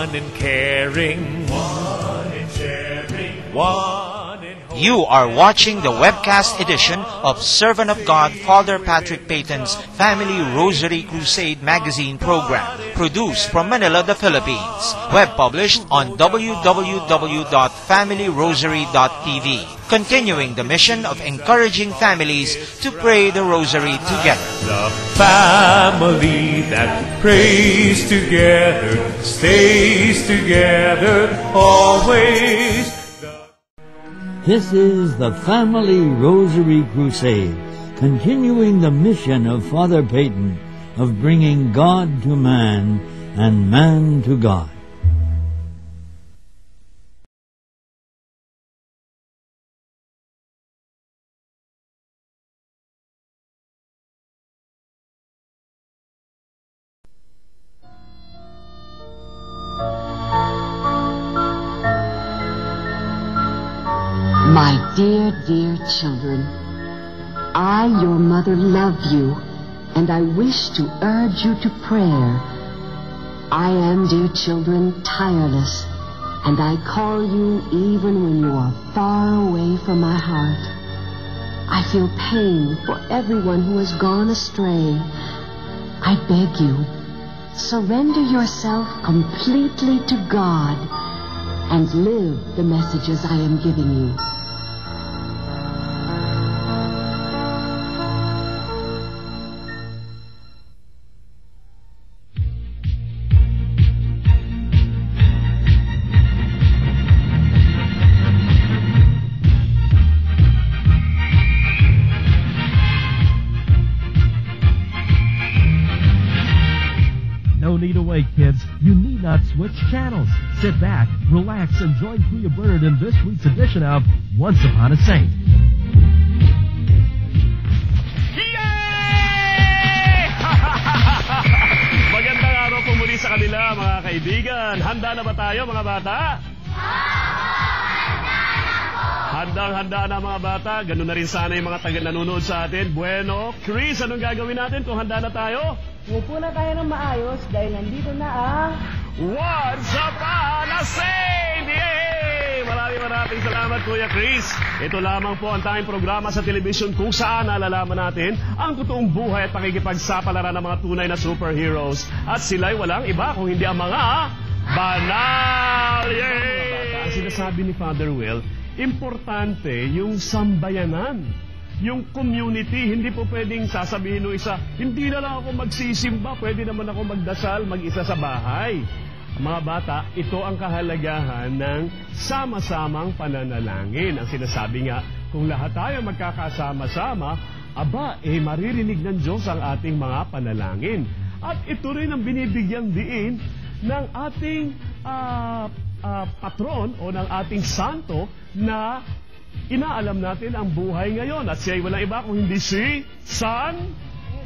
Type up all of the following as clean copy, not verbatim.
one in caring, one in sharing, one in hope. You are watching the webcast edition of Servant of God Father Patrick Peyton's Family Rosary Crusade magazine program, produced from Manila, the Philippines. Web published on www.familyrosary.tv. Continuing the mission of encouraging families to pray the Rosary together. The family that prays together, stays together always. This is the Family Rosary Crusade, continuing the mission of Father Peyton of bringing God to man and man to God. My dear, dear children, I, your mother, love you, and I wish to urge you to prayer. I am, dear children, tireless, and I call you even when you are far away from my heart. I feel pain for everyone who has gone astray. I beg you, surrender yourself completely to God and live the messages I am giving you. No need to wait, kids. You need not switch channels. Sit back, relax, and join Kuya Bernard in this week's edition of Once Upon a Saint. Yay! Magandang araw po muli sa kanila, mga kaibigan. Handa na ba tayo, mga bata? Handang-handa na, mga bata. Ganun na rin sana yung mga taga-nanonood sa atin. Bueno, Chris, anong gagawin natin kung handa na tayo? Upo na tayo ng maayos dahil nandito na ang Once Upon a Saint! Yay! Maraming salamat, Kuya Chris. Ito lamang po ang tanging programa sa telebisyon kung saan nalalaman natin ang totoong buhay at pakikipagsapalaran ng mga tunay na superheroes. At sila'y walang iba kung hindi ang mga banal! Yay! Ang sinasabi ni Father Will, importante yung sambayanan. Yung community, hindi po pwedeng sasabihin ng isa, hindi na lang ako magsisimba, pwede naman ako magdasal, mag-isa sa bahay. Mga bata, ito ang kahalagahan ng sama-samang pananalangin. Ang sinasabi nga, kung lahat tayo magkakasama-sama, maririnig ng Diyos ang ating mga panalangin. At ito rin ang binibigyang diin ng ating patron o ng ating santo na inaalam natin ang buhay ngayon. At siya ay walang iba kung hindi si San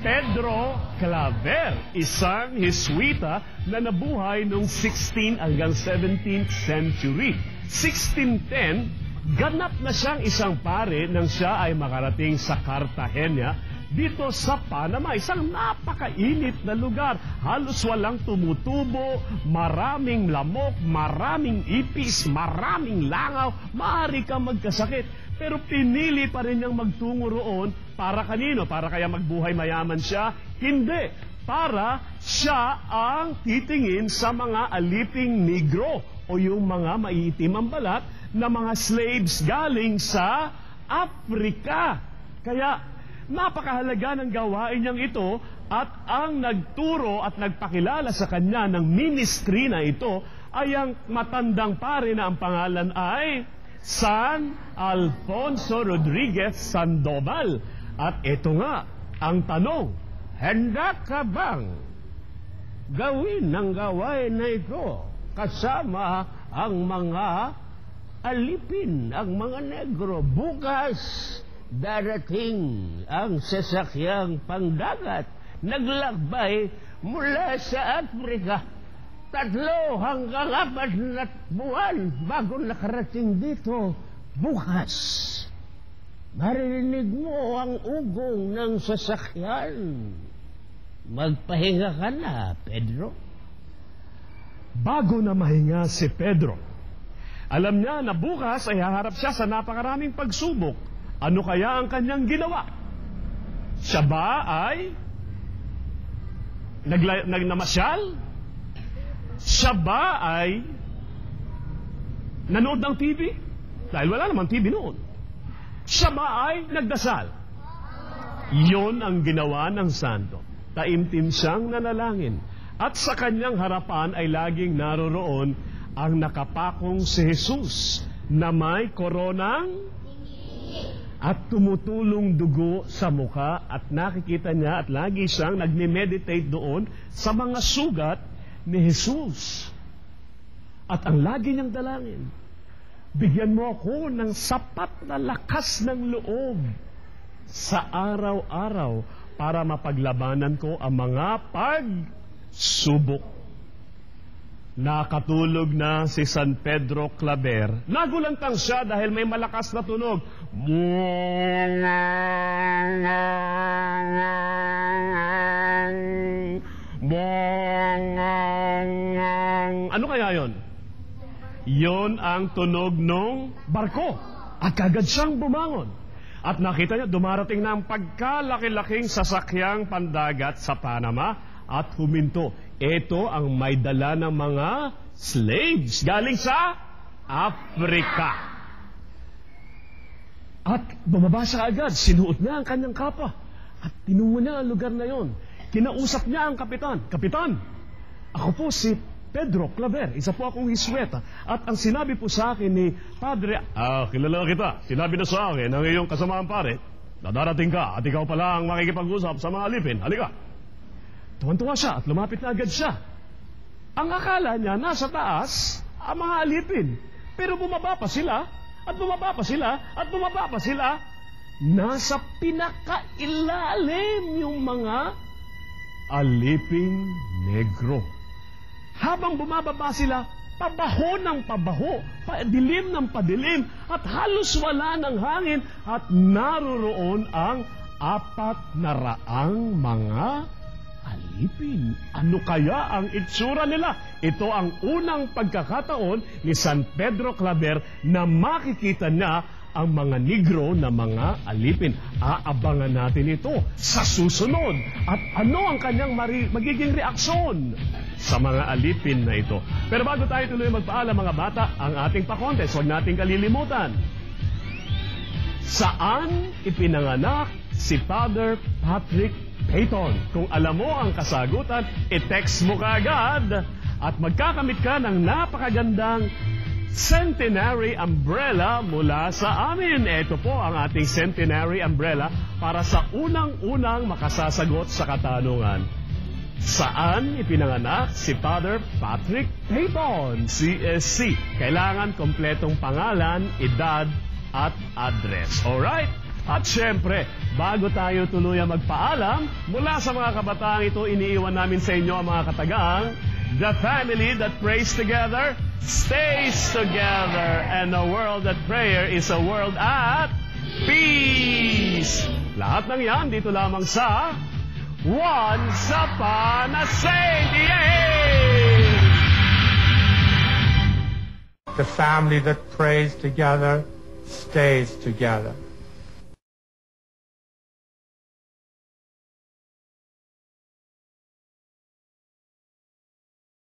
Pedro Claver, isang Jesuita na nabuhay noong 16 hanggang 17th century. 1610, ganap na siyang isang pare nang siya ay makarating sa Cartagena dito sa Panama, isang napakainit na lugar. Halos walang tumutubo, maraming lamok, maraming ipis, maraming langaw, maaari kang magkasakit. Pero pinili pa rin niyang magtungo roon para kanino? Para kaya magbuhay mayaman siya? Hindi. Para siya ang titingin sa mga aliping negro o yung mga maiitim ang balat na mga slaves galing sa Afrika. Kaya napakahalaga ng gawain niyang ito at ang nagturo at nagpakilala sa kanya ng ministry na ito ay ang matandang pare na ang pangalan ay San Alfonso Rodriguez Sandoval. At ito nga ang tanong, handa ka bang gawin ng gawain na ito kasama ang mga alipin, ang mga negro? Bukas darating ang sasakyang pangdagat, naglakbay mula sa Afrika. 3 hanggang 4 na buwan bago nakarating dito. Bukas, maririnig mo ang ugong ng sasakyan. Magpahinga ka na, Pedro. bago na mahinga si Pedro. Alam niya na bukas ay haharap siya sa napakaraming pagsubok. Ano kaya ang kanyang ginawa? Siya ba ay namasyal? Siya ba ay nanood ng TV? Dahil wala namang TV noon. Siya ba ay nagdasal? Yon ang ginawa ng santo. Taimtim siyang nanalangin. At sa kanyang harapan ay laging naroroon ang nakapakong si Jesus na may koronang at tumutulong dugo sa muka, at nakikita niya at lagi siyang nagme-meditate doon sa mga sugat ni Jesus. At ang lagi niyang dalangin, bigyan mo ako ng sapat na lakas ng loob sa araw-araw para mapaglabanan ko ang mga pagsubok. Nakatulog na si San Pedro Claver. Nagulantang siya dahil may malakas na tunog. Ano kaya yon? Yon ang tunog ng barko. At kagad siyang bumangon. At nakita niya dumarating na ang pagkalaki-laking sasakyang pandagat sa Panama at huminto. Ito ang may dala ng mga slaves galing sa Afrika. At bumaba siya agad, sinuot niya ang kanyang kapa at tinungo niya ang lugar na yon. Kinausap niya ang kapitan. Kapitan, ako po si Pedro Claver, isa po akong Hisweta. At ang sinabi po sa akin ni Padre, kilala kita, sinabi na sa akin ng iyong kasamaang pare, na darating ka at ikaw pala ang makikipag-usap sa mga alipin. Halika. Tuwan-tuwa siya at lumapit na agad siya. Ang akala niya nasa taas ang mga alipin. Pero bumaba pa sila at bumaba pa sila at bumaba pa sila. Nasa pinakailalim yung mga aliping negro. Habang bumababa sila, pabaho ng pabaho, padilim ng padilim, at halos wala ng hangin, at naroroon ang 400 mga alipin. Ano kaya ang itsura nila? Ito ang unang pagkakataon ni San Pedro Claver na makikita niya ang mga negro na mga alipin. Aabangan natin ito sa susunod. At ano ang kanyang magiging reaksyon sa mga alipin na ito? Pero bago tayo tuloy magpaalam mga bata, ang ating pa-contest, huwag nating kalilimutan. Saan ipinanganak si Father Patrick Peyton? Kung alam mo ang kasagutan, i-text mo kaagad at magkakamit ka ng napakagandang Centenary Umbrella mula sa amin. Ito po ang ating Centenary Umbrella para sa unang-unang makasasagot sa katanungan. Saan ipinanganak si Father Patrick Peyton? CSC. Kailangan kompletong pangalan, edad, at address. Alright? At syempre, bago tayo tuluyang magpaalam, mula sa mga kabataang ito, iniiwan namin sa inyo ang mga katagang, the family that prays together stays together, and a world that prayer is a world at peace. Lahat ng yan dito lamang sa Once Upon a Saint. Yay! The family that prays together stays together.